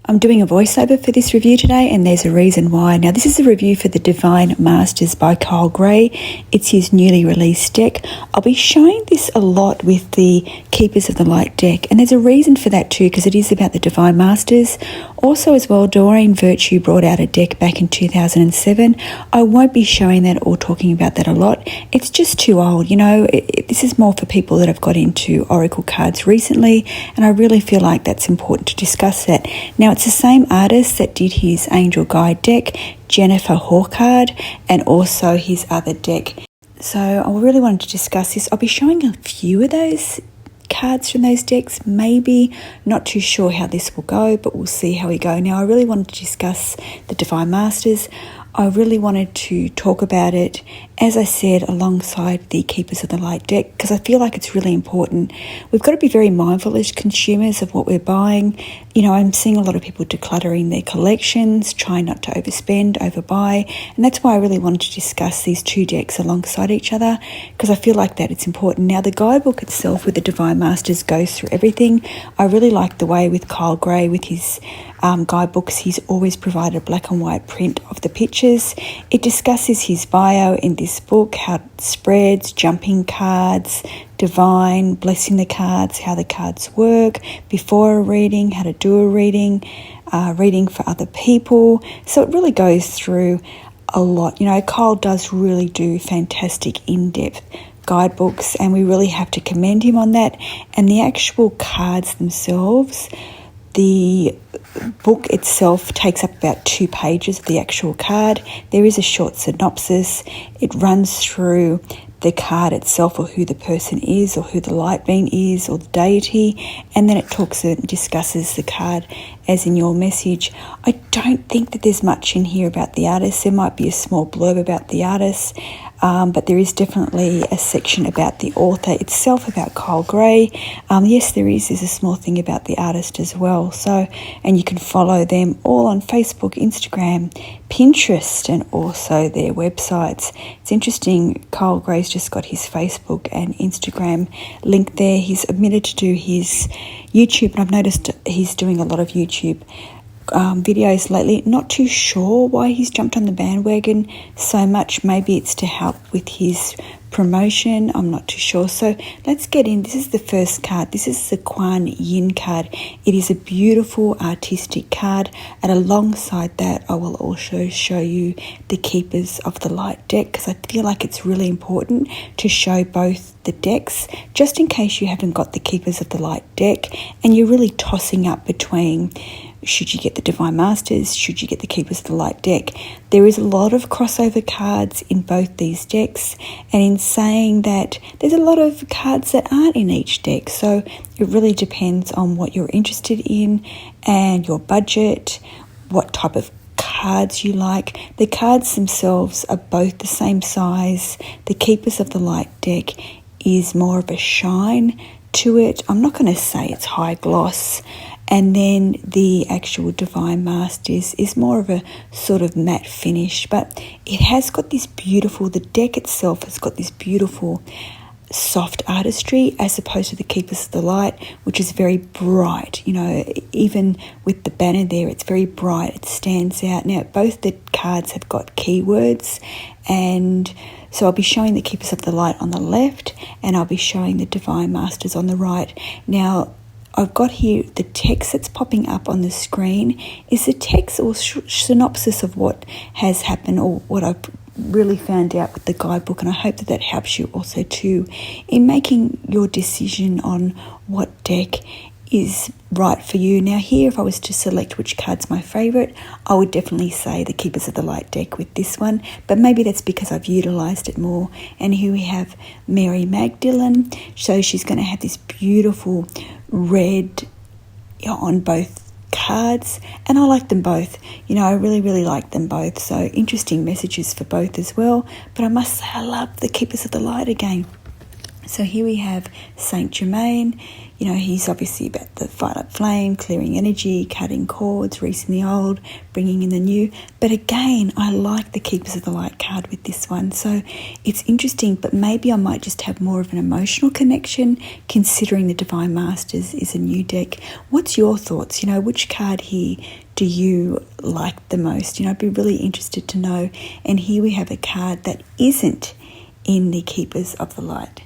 I'm doing a voiceover for this review today, and there's a reason why. Now, this is a review for the Devine Masters by Kyle Gray. It's his newly released deck. I'll be showing this a lot with the Keepers of the Light deck, and there's a reason for that too, because it is about the Devine Masters. Also as well, Doreen Virtue brought out a deck back in 2007. I won't be showing that or talking about that a lot. It's just too old. This is more for people that have got into Oracle cards recently, and I really feel like that's important to discuss that. Now, it's the same artist that did his Angel Guide deck, Jennifer Hawkard, and also his other deck. So I really wanted to discuss this. I'll be showing a few of those cards from those decks, maybe. Not too sure how this will go, but we'll see how we go. Now, I really wanted to discuss the Devine Masters. I really wanted to talk about it, as I said, alongside the Keepers of the Light deck, because I feel like it's really important. We've got to be very mindful as consumers of what we're buying. I'm seeing a lot of people decluttering their collections, trying not to overspend, overbuy, and that's why I really wanted to discuss these two decks alongside each other, because I feel like that it's important. Now, the guidebook itself with the Devine Masters goes through everything. I really like the way with Kyle Gray, with his guidebooks, he's always provided a black and white print of the pictures. It discusses his bio in this book, how it spreads, jumping cards, divine, blessing the cards, how the cards work, before a reading, how to do a reading, reading for other people. So it really goes through a lot. Kyle does really do fantastic in-depth guidebooks, and we really have to commend him on that. And the actual cards themselves, the book itself takes up about 2 pages of the actual card. There is a short synopsis. It runs through the card itself, or who the person is, or who the light being is, or the deity, and then it talks and discusses the card as in your message. I don't think that there's much in here about the artist. There might be a small blurb about the artist, but there is definitely a section about the author itself, about Kyle Gray. Yes, there's a small thing about the artist as well. So, and you can follow them all on Facebook, Instagram, Pinterest, and also their websites. It's interesting, Kyle Gray's just got his Facebook and Instagram link there. He's admitted to do his YouTube, and I've noticed he's doing a lot of YouTube videos lately. Not too sure why he's jumped on the bandwagon so much. Maybe it's to help with his promotion. I'm not too sure. So let's get in. This is the first card. This is the Kuan Yin card. It is a beautiful artistic card, and alongside that I will also show you the Keepers of the Light deck, because I feel like it's really important to show both the decks, just in case you haven't got the Keepers of the Light deck and you're really tossing up between, should you get the Devine Masters, should you get the Keepers of the Light deck. There is a lot of crossover cards in both these decks, and in saying that, there's a lot of cards that aren't in each deck, so it really depends on what you're interested in and your budget, what type of cards you like. The cards themselves are both the same size. The Keepers of the Light deck is more of a shine to it. I'm not going to say it's high gloss. And then the actual Devine Masters is more of a sort of matte finish, but it has got this beautiful, the deck itself has got this beautiful soft artistry, as opposed to the Keepers of the Light, which is very bright. Even with the banner there, it's very bright, it stands out. Now, both the cards have got keywords, and so I'll be showing the Keepers of the Light on the left, and I'll be showing the Devine Masters on the right. Now, I've got here the text that's popping up on the screen is the text or synopsis of what has happened, or what I've really found out with the guidebook, and I hope that that helps you also too in making your decision on what deck is right for you. Now here, if I was to select which card's my favourite, I would definitely say the Keepers of the Light deck with this one, but maybe that's because I've utilised it more. And here we have Mary Magdalene, so she's going to have this beautiful red on both cards, and I like them both. I really like them both, so interesting messages for both as well. But I must say, I love the Keepers of the Light again. So here we have Saint Germain. You know, he's obviously about the violet flame, clearing energy, cutting cords, releasing the old, bringing in the new. But again, I like the Keepers of the Light card with this one. So it's interesting, but maybe I might just have more of an emotional connection considering the Divine Masters is a new deck. What's your thoughts? You know, which card here do you like the most? You know, I'd be really interested to know. And here we have a card that isn't in the Keepers of the Light.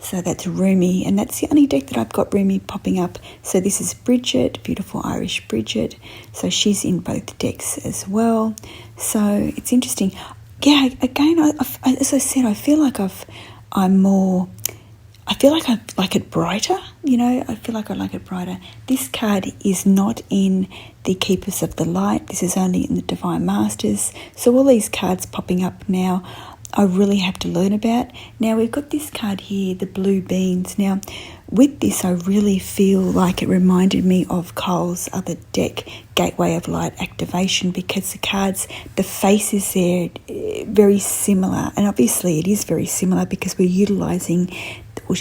So that's Rumi, and that's the only deck that I've got Rumi popping up. So this is Bridget, beautiful Irish Bridget. So she's in both decks as well. So it's interesting. Yeah, again, as I said, I feel like I like it brighter. You know, I feel like I like it brighter. This card is not in the Keepers of the Light. This is only in the Divine Masters. So all these cards popping up now, I really have to learn about. Now we've got this card here, the blue beans. Now with this, I really feel like it reminded me of Cole's other deck, Gateway of Light Activation, because the cards, the faces there, very similar. And obviously it is very similar because we're utilising,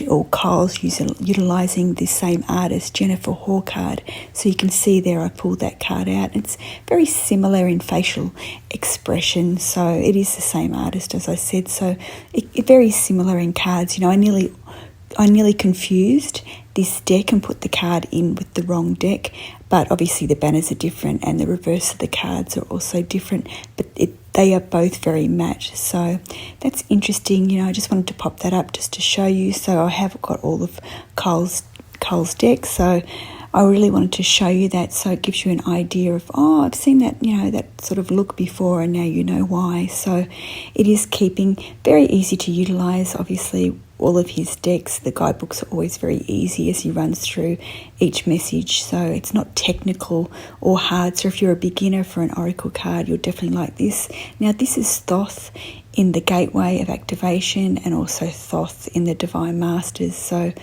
or Cole's utilising the same artist, Jennifer Hawkard. So you can see there I pulled that card out. It's very similar in facial expression, so it is the same artist, as I said. So it very similar in cards. You know, I nearly confused this deck and put the card in with the wrong deck, but obviously the banners are different and the reverse of the cards are also different, but they are both very matched. So that's interesting. You know, I just wanted to pop that up just to show you. So I have got all of Cole's decks, so I really wanted to show you that, so it gives you an idea of, oh, I've seen that, you know, that sort of look before, and now you know why. So it is keeping very easy to utilize. Obviously all of his decks, the guidebooks are always very easy as he runs through each message, so it's not technical or hard. So if you're a beginner for an oracle card, you'll definitely like this. Now this is Thoth in the Gateway of Activation, and also Thoth in the Divine Masters. So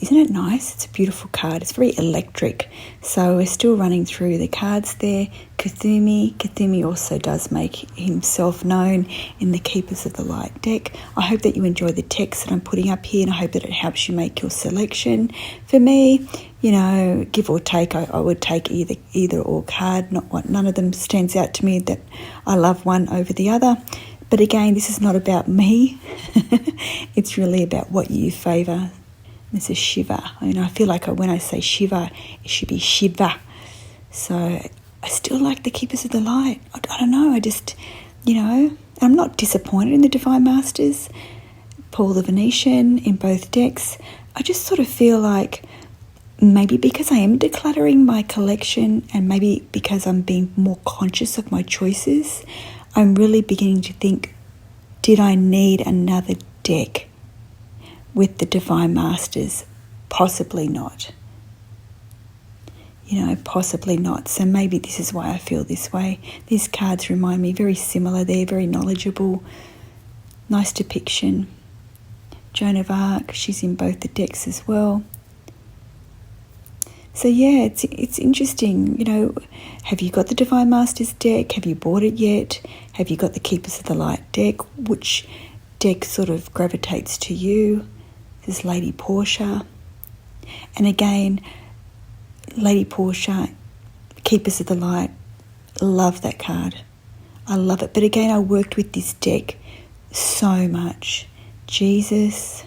isn't it nice? It's a beautiful card. It's very electric. So we're still running through the cards there. Kuthumi also does make himself known in the Keepers of the Light deck. I hope that you enjoy the text that I'm putting up here, and I hope that it helps you make your selection. For me, you know, give or take, I would take either or card. None of them stands out to me that I love one over the other. But again, this is not about me. It's really about what you favour. This is Shiva. I mean, I feel like when I say Shiva, it should be Shiva. So I still like the Keepers of the Light. I don't know. I just, you know, I'm not disappointed in the Divine Masters. Paul the Venetian in both decks. I just sort of feel like maybe because I am decluttering my collection, and maybe because I'm being more conscious of my choices, I'm really beginning to think, did I need another deck with the Divine Masters? Possibly not. You know, possibly not. So maybe this is why I feel this way. These cards remind me very similar. They're very knowledgeable. Nice depiction. Joan of Arc, she's in both the decks as well. So yeah, it's interesting. You know, have you got the Divine Masters deck? Have you bought it yet? Have you got the Keepers of the Light deck? Which deck sort of gravitates to you? This is Lady Portia. And again, Lady Portia, Keepers of the Light, love that card. I love it. But again, I worked with this deck so much. Jesus.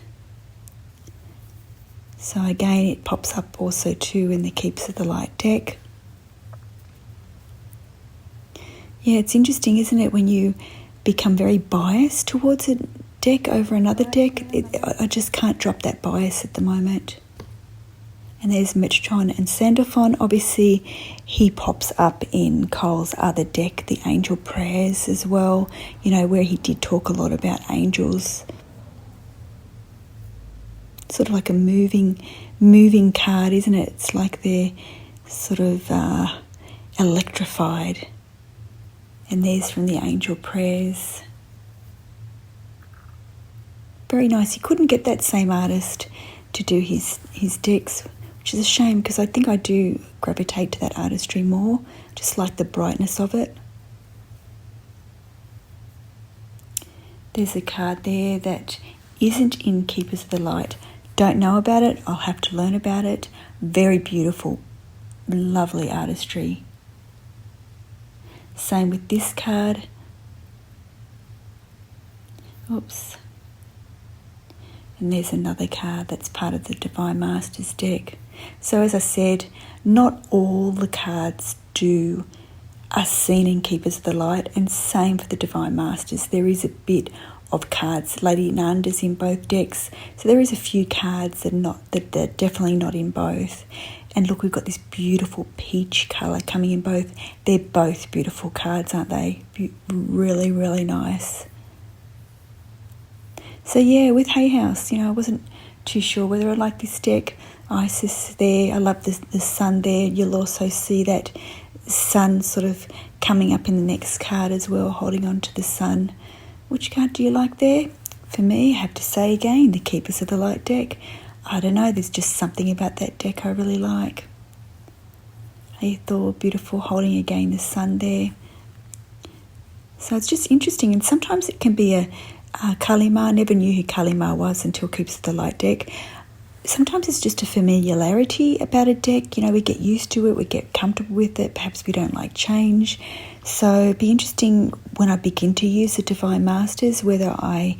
So again, it pops up also too in the Keepers of the Light deck. Yeah, it's interesting, isn't it, when you become very biased towards a deck over another deck? I just can't drop that bias at the moment. And there's Metatron and Sandalphon. Obviously, he pops up in Cole's other deck, the Angel Prayers as well, you know, where he did talk a lot about angels. Sort of like a moving card, isn't it? It's like they're sort of electrified. And there's from the Angel Prayers. Very nice. He couldn't get that same artist to do his decks, which is a shame, because I think I do gravitate to that artistry more. Just like the brightness of it. There's a card there that isn't in Keepers of the Light. Don't know about it. I'll have to learn about it. Very beautiful, lovely artistry. Same with this card. Oops. And there's another card that's part of the Divine Masters deck. So as I said, not all the cards are seen in Keepers of the Light, and same for the Divine Masters. There is a bit of cards. Lady Nanda's in both decks, so there is a few cards that they're definitely not in both. And look, we've got this beautiful peach colour coming in both. They're both beautiful cards, aren't they? Really, really nice. So yeah, with Hay House, I wasn't too sure whether I like this deck. Isis there, I love the sun there. You'll also see that sun sort of coming up in the next card as well, holding on to the sun. Which card do you like there? For me, I have to say again, the Keepers of the Light deck. I don't know, there's just something about that deck I really like. Hathor, beautiful, holding again the sun there. So it's just interesting, and sometimes it can be a Kalima. I never knew who Kalima was until Keepers of the Light deck. Sometimes it's just a familiarity about a deck. We get used to it, we get comfortable with it. Perhaps we don't like change. So it'd be interesting when I begin to use the Divine Masters, whether I,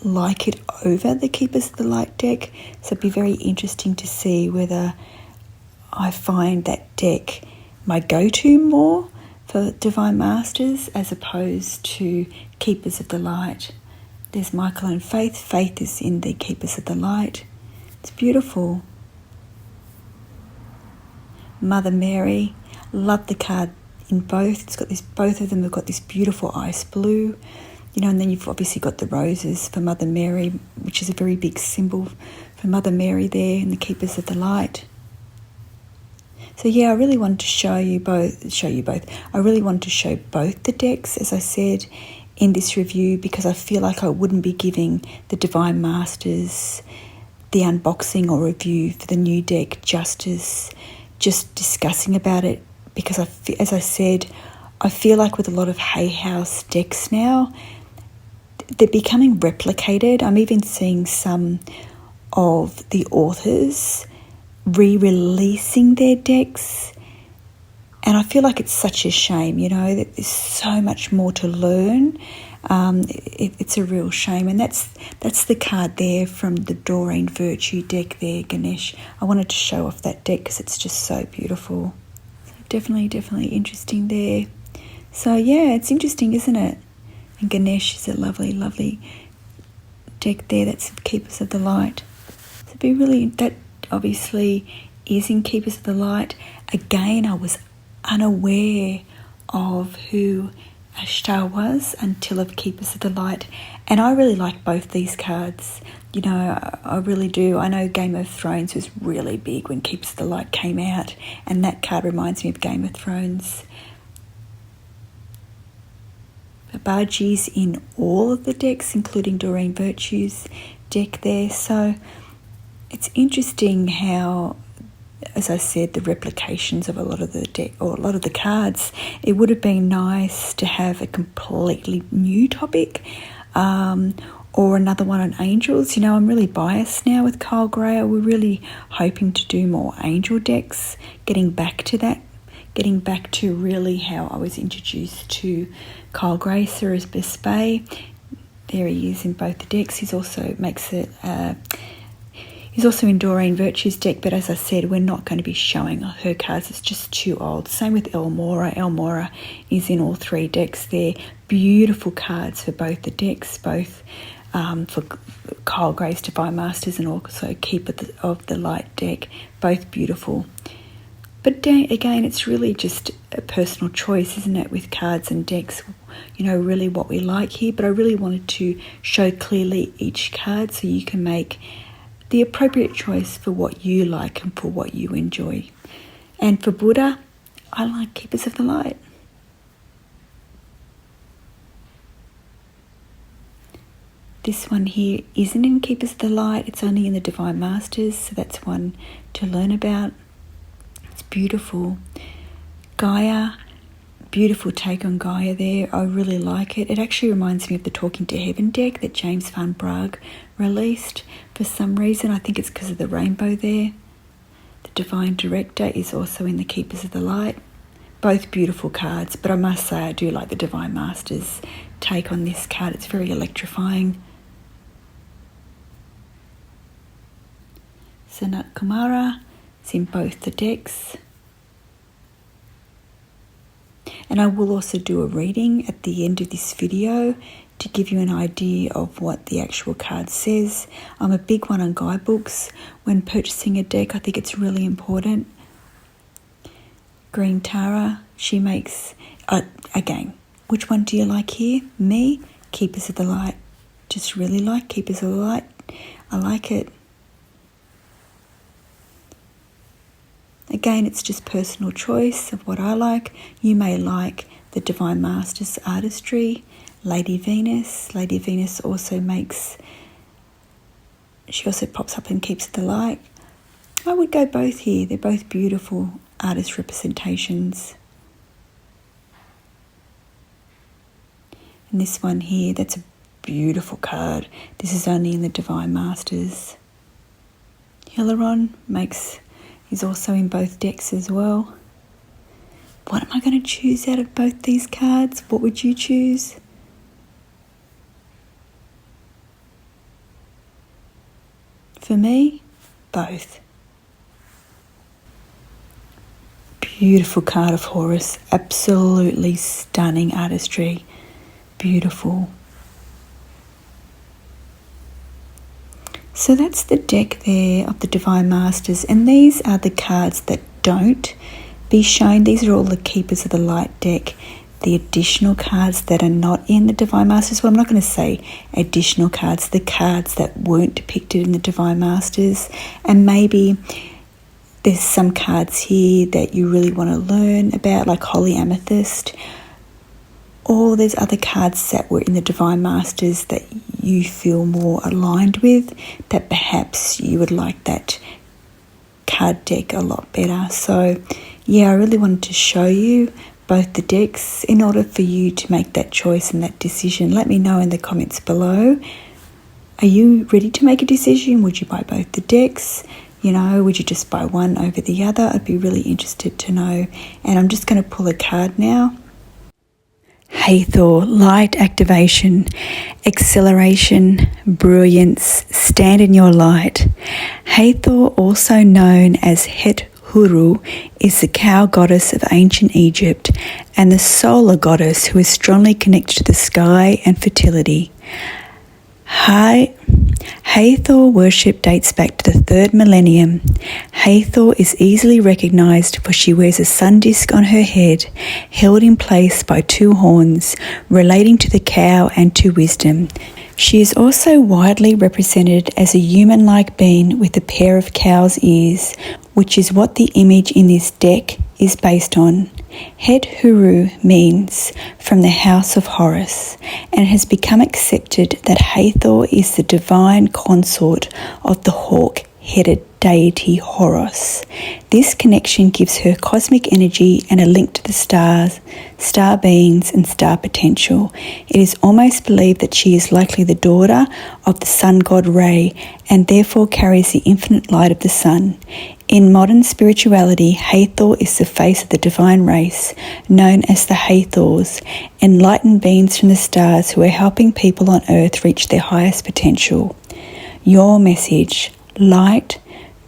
like it over the Keepers of the Light deck. So it'd be very interesting to see whether I find that deck my go-to more for Divine Masters as opposed to Keepers of the Light. There's Michael and Faith. Faith is in the Keepers of the Light. It's beautiful. Mother Mary. Love the card in both. It's got this. Both of them have got this beautiful ice blue. And then you've obviously got the roses for Mother Mary, which is a very big symbol for Mother Mary there in the Keepers of the Light. So yeah, I really wanted to show you both. I really wanted to show both the decks, as I said, in this review, because I feel like I wouldn't be giving the Divine Masters the unboxing or review for the new deck justice, just discussing about it, because as I said, I feel like with a lot of Hay House decks now, they're becoming replicated. I'm even seeing some of the authors re-releasing their decks, and I feel like it's such a shame, that there's so much more to learn. It's a real shame, and that's the card there from the Doreen Virtue deck there, Ganesh. I wanted to show off that deck because it's just so beautiful. So definitely interesting there. So yeah, it's interesting, isn't it? And Ganesh is a lovely deck there. That's Keepers of the Light. So that obviously is in Keepers of the Light. Again, I was unaware of who Ashtar was until of Keepers of the Light, and I really like both these cards. I really do. I know Game of Thrones was really big when Keepers of the Light came out, and that card reminds me of Game of Thrones. Babaji's in all of the decks, including Doreen Virtue's deck there. So it's interesting how, as I said, the replications of a lot of the deck or a lot of the cards. It would have been nice to have a completely new topic, or another one on angels. I'm really biased now with Kyle Gray. We're really hoping to do more angel decks, getting back to really how I was introduced to Kyle Gray, Ceres Bay. There he is in both the decks. He's also in Doreen Virtue's deck, but as I said, we're not going to be showing her cards. It's just too old. Same with Elmora. Elmora is in all three decks there. Beautiful cards for both the decks, both for Kyle Gray's Divine Masters and also Keeper of the Light deck. Both beautiful. But again, it's really just a personal choice, isn't it, with cards and decks, really what we like here. But I really wanted to show clearly each card so you can make the appropriate choice for what you like and for what you enjoy. And for Buddha, I like Keepers of the Light. This one here isn't in Keepers of the Light. It's only in the Divine Masters, so that's one to learn about. It's beautiful. Gaia, Beautiful take on Gaia there. I really like it. It actually reminds me of the Talking to Heaven deck that James Van Praagh released for some reason. I think it's because of the rainbow there. The Divine Director is also in the Keepers of the Light. Both beautiful cards, but I must say I do like the Divine Master's take on this card. It's very electrifying. Sanat Kumara is in both the decks. And I will also do a reading at the end of this video to give you an idea of what the actual card says. I'm a big one on guidebooks. When purchasing a deck, I think it's really important. Green Tara, she makes, again, which one do you like here? Me, Keepers of the Light. Just really like Keepers of the Light. I like it. Again, it's just personal choice of what I like. You may like the Divine Master's artistry. Lady Venus. Lady Venus also makes, she also pops up and keeps the light. I would go both here. They're both beautiful artist representations. And this one here, that's a beautiful card. This is only in the Divine Masters. Hilaron is also in both decks as well. What am I going to choose out of both these cards? What would you choose? For me, both. Beautiful card of Horus. Absolutely stunning artistry. Beautiful. So that's the deck there of the Divine Masters, and these are the cards that don't be shown. These are all the Keepers of the Light deck, the additional cards that are not in the Divine Masters. Well, I'm not going to say additional cards, the cards that weren't depicted in the Divine Masters, and maybe there's some cards here that you really want to learn about, like Holy Amethyst, or there's other cards that were in the Divine Masters that you feel more aligned with, that perhaps you would like that card deck a lot better. So yeah, I really wanted to show you both the decks in order for you to make that choice and that decision. Let me know in the comments below. Are you ready to make a decision? Would you buy both the decks? You know, would you just buy one over the other? I'd be really interested to know. And I'm just going to pull a card now. Hathor, light activation, acceleration, brilliance, stand in your light. Hathor, also known as Het-Huru, is the cow goddess of ancient Egypt and the solar goddess who is strongly connected to the sky and fertility. Hathor worship dates back to the 3rd millennium. Hathor is easily recognized for she wears a sun disk on her head, held in place by 2 horns, relating to the cow and to wisdom. She is also widely represented as a human-like being with a pair of cow's ears, which is what the image in this deck is based on. Het-Huru means from the house of Horus, and it has become accepted that Hathor is the divine consort of the hawk-headed deity Horus. This connection gives her cosmic energy and a link to the stars, star beings and star potential. It is almost believed that she is likely the daughter of the sun god Re and therefore carries the infinite light of the sun. In modern spirituality, Hathor is the face of the divine race, known as the Hathors, enlightened beings from the stars who are helping people on earth reach their highest potential. Your message, light,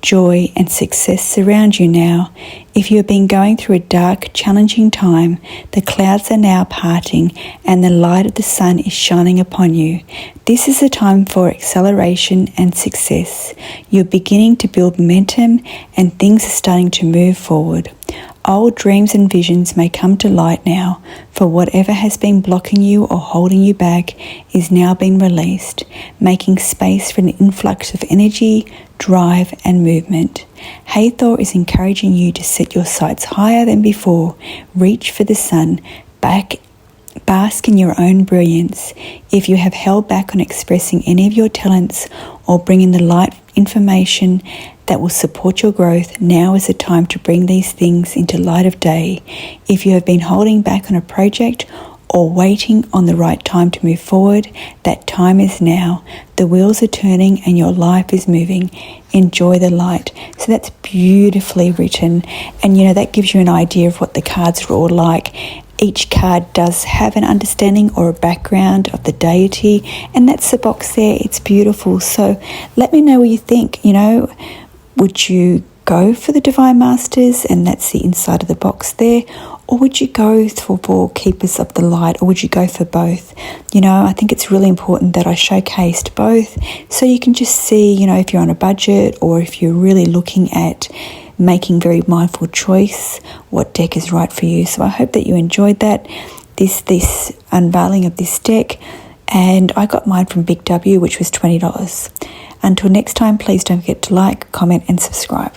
joy and success surround you now. If you have been going through a dark, challenging time, the clouds are now parting and the light of the sun is shining upon you. This is a time for acceleration and success. You're beginning to build momentum and things are starting to move forward. Old dreams and visions may come to light now, for whatever has been blocking you or holding you back is now being released, making space for an influx of energy, drive and movement. Hathor is encouraging you to set your sights higher than before, reach for the sun, bask in your own brilliance. If you have held back on expressing any of your talents or bringing the light information that will support your growth. Now is the time to bring these things into light of day. If you have been holding back on a project or waiting on the right time to move forward, that time is now. The wheels are turning and your life is moving. Enjoy the light. So that's beautifully written. And that gives you an idea of what the cards are all like. Each card does have an understanding or a background of the deity, and that's the box there. It's beautiful. So let me know what you think. Would you go for the Divine Masters, and that's the inside of the box there, or would you go for Keepers of the Light, or would you go for both? I think it's really important that I showcased both, so you can just see, if you're on a budget or if you're really looking at making very mindful choice, what deck is right for you. So I hope that you enjoyed that, this unveiling of this deck, and I got mine from Big W, which was $20. Until next time, please don't forget to like, comment and subscribe.